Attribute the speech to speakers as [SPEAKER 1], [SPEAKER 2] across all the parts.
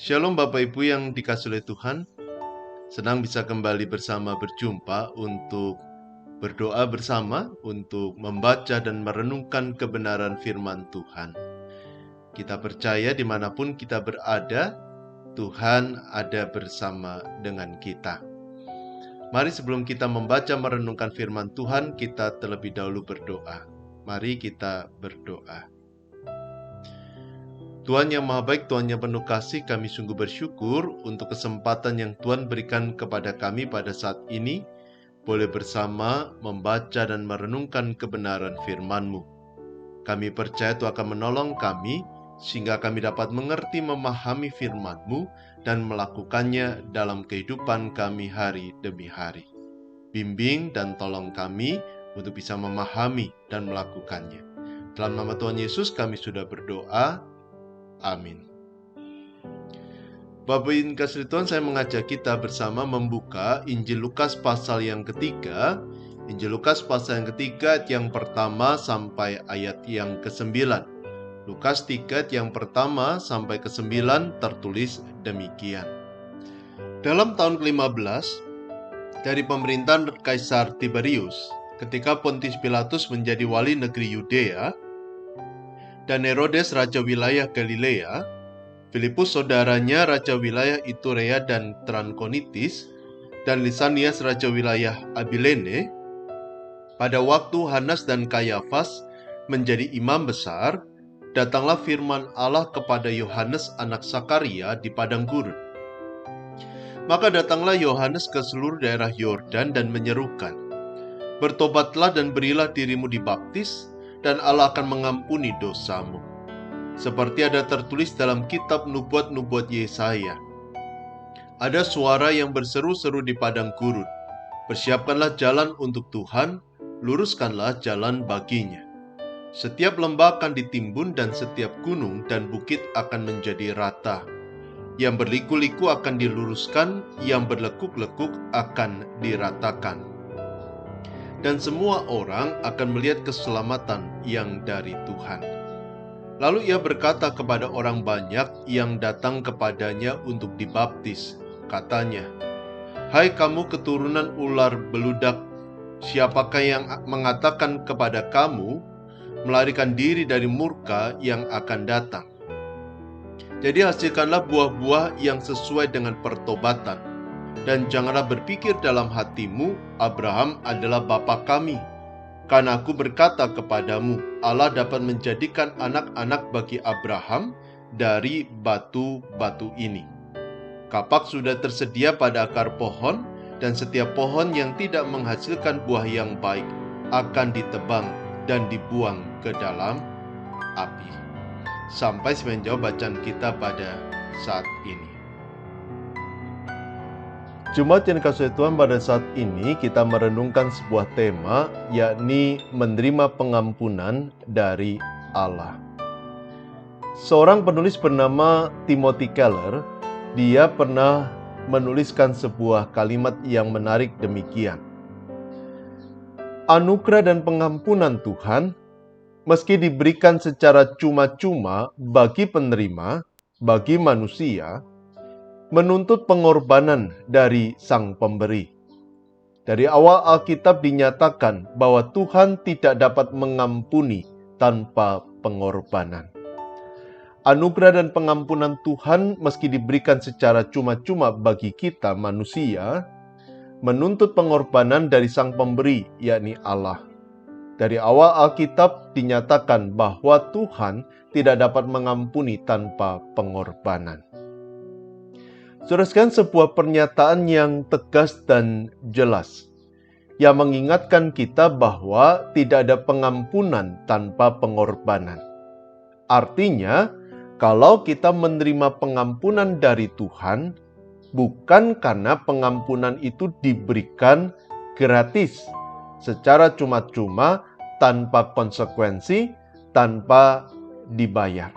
[SPEAKER 1] Shalom Bapak Ibu yang dikasihi oleh Tuhan. Senang bisa kembali bersama berjumpa untuk berdoa bersama, untuk membaca dan merenungkan kebenaran firman Tuhan. Kita percaya dimanapun kita berada, Tuhan ada bersama dengan kita. Mari sebelum kita membaca merenungkan firman Tuhan, kita terlebih dahulu berdoa. Mari kita berdoa. Tuhan yang Maha Baik, Tuhan yang penuh kasih, kami sungguh bersyukur untuk kesempatan yang Tuhan berikan kepada kami pada saat ini, boleh bersama membaca dan merenungkan kebenaran firman-Mu. Kami percaya Tuhan akan menolong kami, sehingga kami dapat mengerti memahami firman-Mu dan melakukannya dalam kehidupan kami hari demi hari. Bimbing dan tolong kami untuk bisa memahami dan melakukannya. Dalam nama Tuhan Yesus kami sudah berdoa. Amin. Bapak Ibu kasih Tuhan, saya mengajak kita bersama membuka Injil Lukas pasal yang ketiga. Injil Lukas pasal yang ketiga ayat yang pertama sampai ayat yang ke-9. Lukas 3 ayat yang pertama sampai ke-9 tertulis demikian. Dalam tahun ke-15 dari pemerintahan Kaisar Tiberius, ketika Pontius Pilatus menjadi wali negeri Yudea dan Herodes raja wilayah Galilea, Filipus saudaranya raja wilayah Iturea dan Trankonitis, dan Lisanias raja wilayah Abilene. Pada waktu Hanas dan Kayafas menjadi imam besar, datanglah firman Allah kepada Yohanes anak Sakaria di padang gurun. Maka datanglah Yohanes ke seluruh daerah Yordan dan menyerukan, "Bertobatlah dan berilah dirimu dibaptis, dan Allah akan mengampuni dosamu." Seperti ada tertulis dalam kitab nubuat-nubuat Yesaya. Ada suara yang berseru-seru di padang gurun, "Persiapkanlah jalan untuk Tuhan, luruskanlah jalan baginya." Setiap lembah akan ditimbun dan setiap gunung dan bukit akan menjadi rata. Yang berliku-liku akan diluruskan, yang berlekuk-lekuk akan diratakan. Dan semua orang akan melihat keselamatan yang dari Tuhan. Lalu ia berkata kepada orang banyak yang datang kepadanya untuk dibaptis. Katanya, "Hai kamu keturunan ular beludak, siapakah yang mengatakan kepada kamu, melarikan diri dari murka yang akan datang? Jadi hasilkanlah buah-buah yang sesuai dengan pertobatan, dan janganlah berpikir dalam hatimu, Abraham adalah bapa kami. Karena aku berkata kepadamu, Allah dapat menjadikan anak-anak bagi Abraham dari batu-batu ini. Kapak sudah tersedia pada akar pohon, dan setiap pohon yang tidak menghasilkan buah yang baik akan ditebang dan dibuang ke dalam api." Sampai semenjauh bacaan kita pada saat ini. Jemaat yang dikasihi Tuhan, pada saat ini kita merenungkan sebuah tema, yakni menerima pengampunan dari Allah. Seorang penulis bernama Timothy Keller, dia pernah menuliskan sebuah kalimat yang menarik demikian. Anugerah dan pengampunan Tuhan, meski diberikan secara cuma-cuma bagi penerima, bagi manusia, menuntut pengorbanan dari Sang Pemberi. Dari awal Alkitab dinyatakan bahwa Tuhan tidak dapat mengampuni tanpa pengorbanan. Anugerah dan pengampunan Tuhan meski diberikan secara cuma-cuma bagi kita manusia, menuntut pengorbanan dari Sang Pemberi, yakni Allah. Dari awal Alkitab dinyatakan bahwa Tuhan tidak dapat mengampuni tanpa pengorbanan. Saudara sekalian, sebuah pernyataan yang tegas dan jelas yang mengingatkan kita bahwa tidak ada pengampunan tanpa pengorbanan. Artinya, kalau kita menerima pengampunan dari Tuhan, bukan karena pengampunan itu diberikan gratis, secara cuma-cuma, tanpa konsekuensi, tanpa dibayar.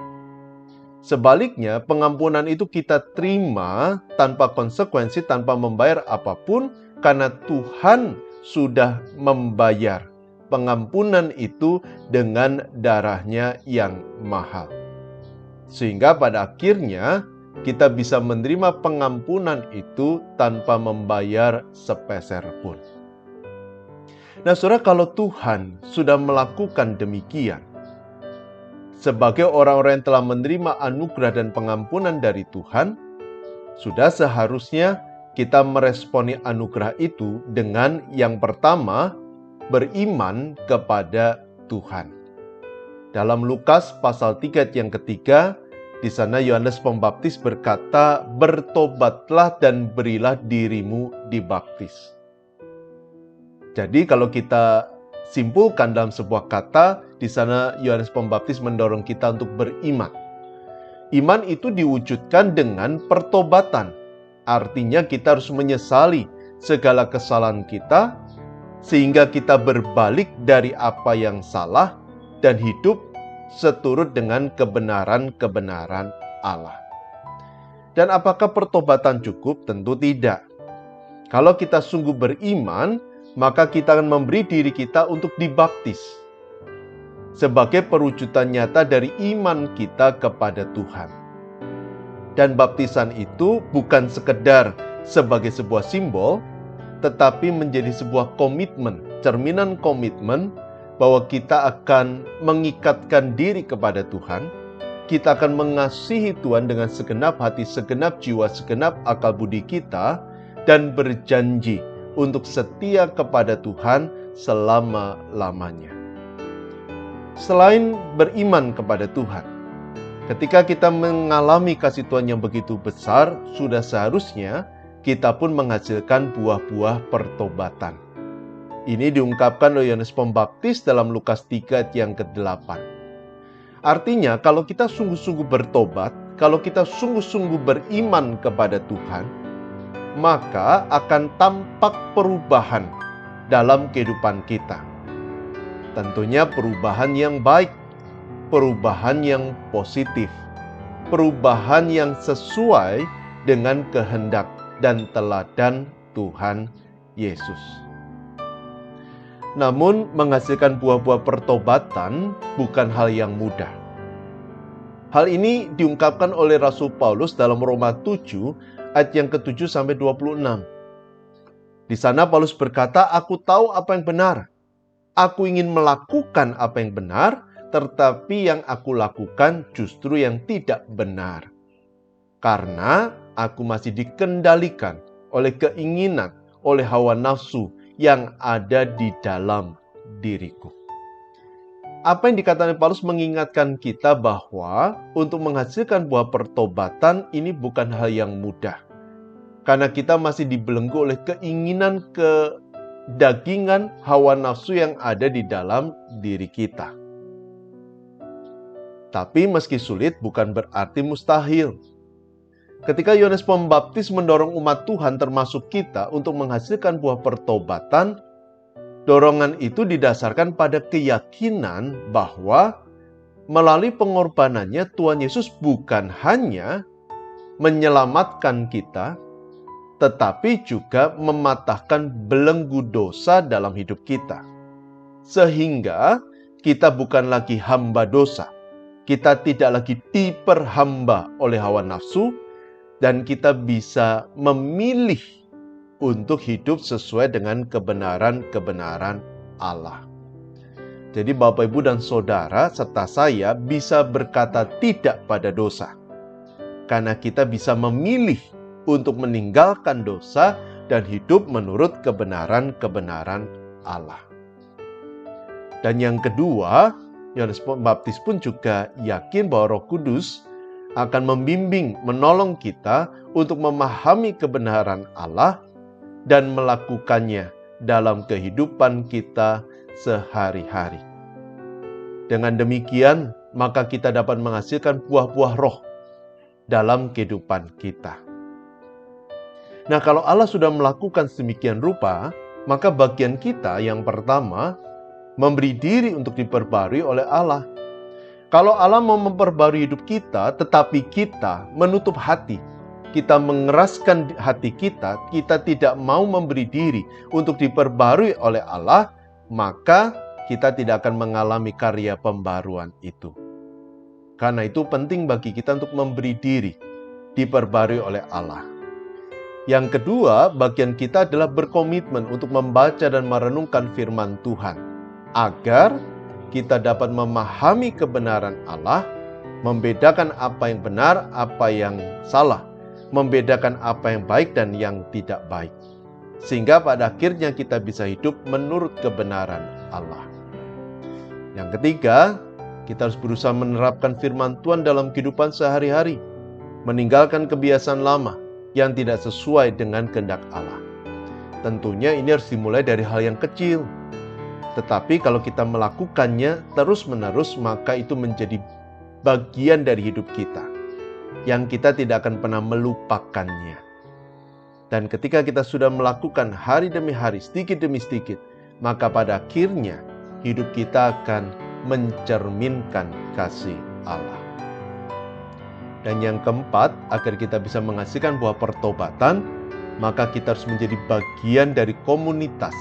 [SPEAKER 1] Sebaliknya, pengampunan itu kita terima tanpa konsekuensi, tanpa membayar apapun, karena Tuhan sudah membayar pengampunan itu dengan darahnya yang mahal. Sehingga pada akhirnya kita bisa menerima pengampunan itu tanpa membayar sepeser pun. Nah, saudara, kalau Tuhan sudah melakukan demikian, sebagai orang-orang yang telah menerima anugerah dan pengampunan dari Tuhan, sudah seharusnya kita meresponi anugerah itu dengan yang pertama, beriman kepada Tuhan. Dalam Lukas pasal 3 ayat yang ketiga, di sana Yohanes Pembaptis berkata, "Bertobatlah dan berilah dirimu dibaptis." Jadi kalau kita simpulkan dalam sebuah kata, di sana Yohanes Pembaptis mendorong kita untuk beriman. Iman itu diwujudkan dengan pertobatan. Artinya kita harus menyesali segala kesalahan kita, sehingga kita berbalik dari apa yang salah dan hidup seturut dengan kebenaran-kebenaran Allah. Dan apakah pertobatan cukup? Tentu tidak. Kalau kita sungguh beriman, maka kita akan memberi diri kita untuk dibaptis sebagai perwujudan nyata dari iman kita kepada Tuhan. Dan baptisan itu bukan sekedar sebagai sebuah simbol, tetapi menjadi sebuah komitmen, cerminan komitmen bahwa kita akan mengikatkan diri kepada Tuhan, kita akan mengasihi Tuhan dengan segenap hati, segenap jiwa, segenap akal budi kita, dan berjanji untuk setia kepada Tuhan selama-lamanya. Selain beriman kepada Tuhan, ketika kita mengalami kasih Tuhan yang begitu besar, sudah seharusnya kita pun menghasilkan buah-buah pertobatan. Ini diungkapkan oleh Yohanes Pembaptis dalam Lukas 3 ayat yang ke-8. Artinya, kalau kita sungguh-sungguh bertobat, kalau kita sungguh-sungguh beriman kepada Tuhan, maka akan tampak perubahan dalam kehidupan kita. Tentunya perubahan yang baik, perubahan yang positif, perubahan yang sesuai dengan kehendak dan teladan Tuhan Yesus. Namun, menghasilkan buah-buah pertobatan bukan hal yang mudah. Hal ini diungkapkan oleh Rasul Paulus dalam Roma 7 ayat yang ke-7 sampai 26. Di sana Paulus berkata, "Aku tahu apa yang benar. Aku ingin melakukan apa yang benar, tetapi yang aku lakukan justru yang tidak benar. Karena aku masih dikendalikan oleh keinginan, oleh hawa nafsu yang ada di dalam diriku." Apa yang dikatakan Paulus mengingatkan kita bahwa untuk menghasilkan buah pertobatan ini bukan hal yang mudah. Karena kita masih dibelenggu oleh keinginan kedagingan, hawa nafsu yang ada di dalam diri kita. Tapi meski sulit bukan berarti mustahil. Ketika Yohanes Pembaptis mendorong umat Tuhan termasuk kita untuk menghasilkan buah pertobatan, dorongan itu didasarkan pada keyakinan bahwa melalui pengorbanannya Tuhan Yesus bukan hanya menyelamatkan kita, tetapi juga mematahkan belenggu dosa dalam hidup kita. Sehingga kita bukan lagi hamba dosa. Kita tidak lagi diperhamba oleh hawa nafsu, dan kita bisa memilih untuk hidup sesuai dengan kebenaran-kebenaran Allah. Jadi Bapak, Ibu, dan Saudara, serta saya bisa berkata tidak pada dosa. Karena kita bisa memilih untuk meninggalkan dosa dan hidup menurut kebenaran-kebenaran Allah. Dan yang kedua, Yohanes Pembaptis pun juga yakin bahwa Roh Kudus akan membimbing, menolong kita untuk memahami kebenaran Allah dan melakukannya dalam kehidupan kita sehari-hari. Dengan demikian, maka kita dapat menghasilkan buah-buah roh dalam kehidupan kita. Nah, kalau Allah sudah melakukan sedemikian rupa, maka bagian kita yang pertama, memberi diri untuk diperbarui oleh Allah. Kalau Allah mau memperbarui hidup kita, tetapi kita menutup hati, kita mengeraskan hati kita, kita tidak mau memberi diri untuk diperbarui oleh Allah, maka kita tidak akan mengalami karya pembaruan itu. Karena itu penting bagi kita untuk memberi diri, diperbarui oleh Allah. Yang kedua, bagian kita adalah berkomitmen untuk membaca dan merenungkan firman Tuhan, agar kita dapat memahami kebenaran Allah, membedakan apa yang benar, apa yang salah, membedakan apa yang baik dan yang tidak baik. Sehingga pada akhirnya kita bisa hidup menurut kebenaran Allah. Yang ketiga, kita harus berusaha menerapkan firman Tuhan dalam kehidupan sehari-hari, meninggalkan kebiasaan lama yang tidak sesuai dengan kehendak Allah. Tentunya ini harus dimulai dari hal yang kecil. Tetapi kalau kita melakukannya terus-menerus, maka itu menjadi bagian dari hidup kita, yang kita tidak akan pernah melupakannya. Dan ketika kita sudah melakukan hari demi hari, sedikit demi sedikit, maka pada akhirnya hidup kita akan mencerminkan kasih Allah. Dan yang keempat, agar kita bisa menghasilkan buah pertobatan, maka kita harus menjadi bagian dari komunitas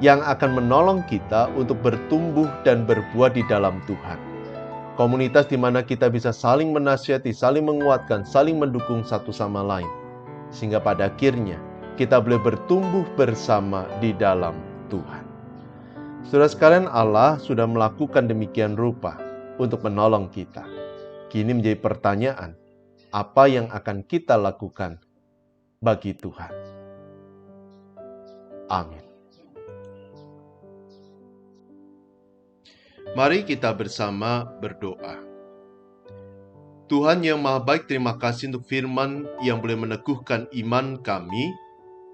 [SPEAKER 1] yang akan menolong kita untuk bertumbuh dan berbuah di dalam Tuhan. Komunitas di mana kita bisa saling menasihati, saling menguatkan, saling mendukung satu sama lain. Sehingga pada akhirnya kita boleh bertumbuh bersama di dalam Tuhan. Saudara sekalian, Allah sudah melakukan demikian rupa untuk menolong kita. Kini menjadi pertanyaan, apa yang akan kita lakukan bagi Tuhan? Amin. Mari kita bersama berdoa. Tuhan yang Maha Baik, terima kasih untuk firman yang boleh meneguhkan iman kami,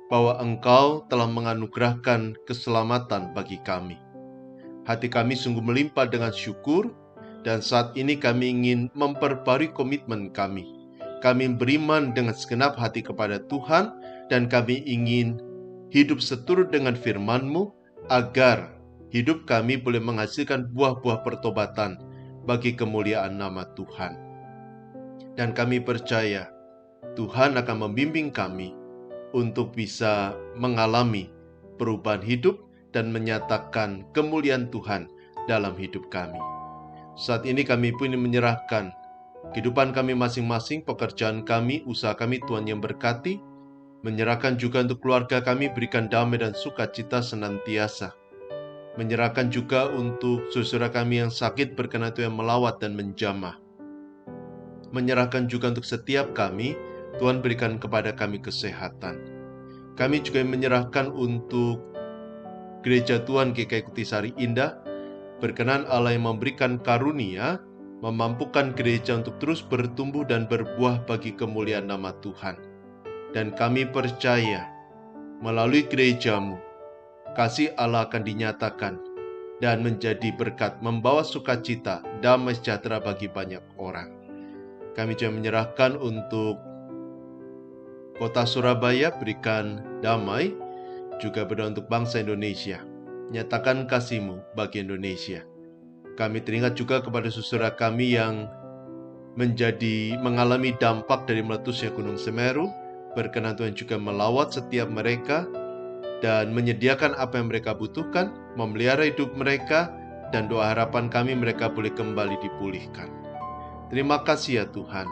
[SPEAKER 1] bahwa Engkau telah menganugerahkan keselamatan bagi kami. Hati kami sungguh melimpah dengan syukur, dan saat ini kami ingin memperbarui komitmen kami. Kami beriman dengan segenap hati kepada Tuhan, dan kami ingin hidup seturut dengan firman-Mu, agar hidup kami boleh menghasilkan buah-buah pertobatan bagi kemuliaan nama Tuhan. Dan kami percaya Tuhan akan membimbing kami untuk bisa mengalami perubahan hidup dan menyatakan kemuliaan Tuhan dalam hidup kami. Saat ini kami pun menyerahkan kehidupan kami masing-masing, pekerjaan kami, usaha kami, Tuhan yang berkati. Menyerahkan juga untuk keluarga kami, berikan damai dan sukacita senantiasa. Menyerahkan juga untuk saudara kami yang sakit, berkenan Tuhan melawat dan menjamah. Menyerahkan juga untuk setiap kami, Tuhan berikan kepada kami kesehatan. Kami juga menyerahkan untuk Gereja Tuhan GKI Kutisari Indah, berkenan Allah yang memberikan karunia, memampukan gereja untuk terus bertumbuh dan berbuah bagi kemuliaan nama Tuhan. Dan kami percaya, melalui gereja-Mu, kasih Allah akan dinyatakan dan menjadi berkat, membawa sukacita, damai sejahtera bagi banyak orang. Kami juga menyerahkan untuk Kota Surabaya, berikan damai, juga berdoa untuk bangsa Indonesia. Nyatakan kasih-Mu bagi Indonesia. Kami teringat juga kepada saudara kami yang mengalami dampak dari meletusnya Gunung Semeru. Berkenan Tuhan juga melawat setiap mereka dan menyediakan apa yang mereka butuhkan, memelihara hidup mereka, dan doa harapan kami mereka boleh kembali dipulihkan. Terima kasih ya Tuhan.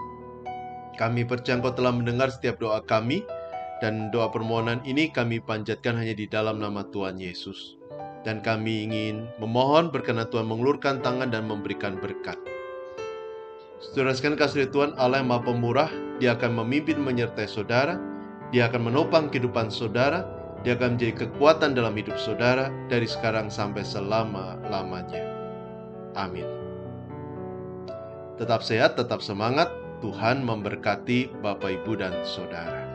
[SPEAKER 1] Kami percaya Engkau telah mendengar setiap doa kami, dan doa permohonan ini kami panjatkan hanya di dalam nama Tuhan Yesus. Dan kami ingin memohon berkenan Tuhan mengulurkan tangan dan memberikan berkat. Saudara sekalian, kasih Tuhan Allah yang Maha Pemurah, Dia akan memimpin menyertai saudara, Dia akan menopang kehidupan saudara, Dia akan menjadi kekuatan dalam hidup saudara dari sekarang sampai selama-lamanya. Amin. Tetap sehat, tetap semangat. Tuhan memberkati Bapak, Ibu, dan Saudara.